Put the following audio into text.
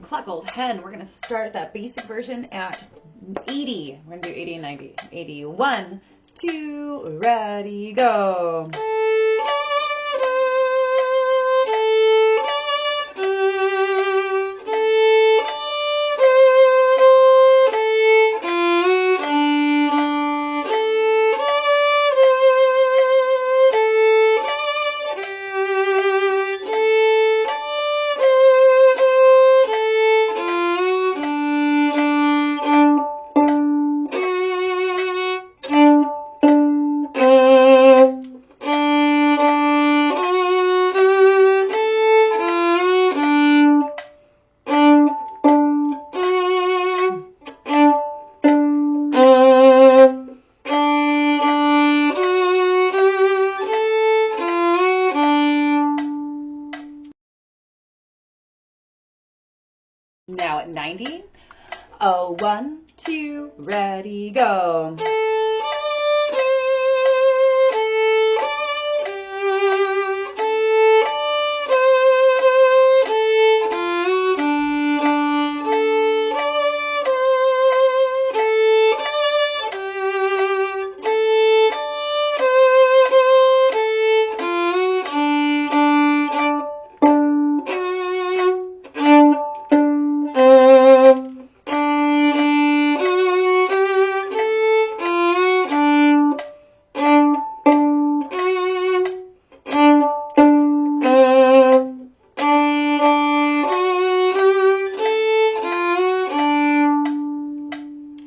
Cluck Old Hen. We're going to start that basic version at 80. We're going to do 80 and 90. 80, 1, 2, ready, go. Now at 90, 1, 2, ready, go.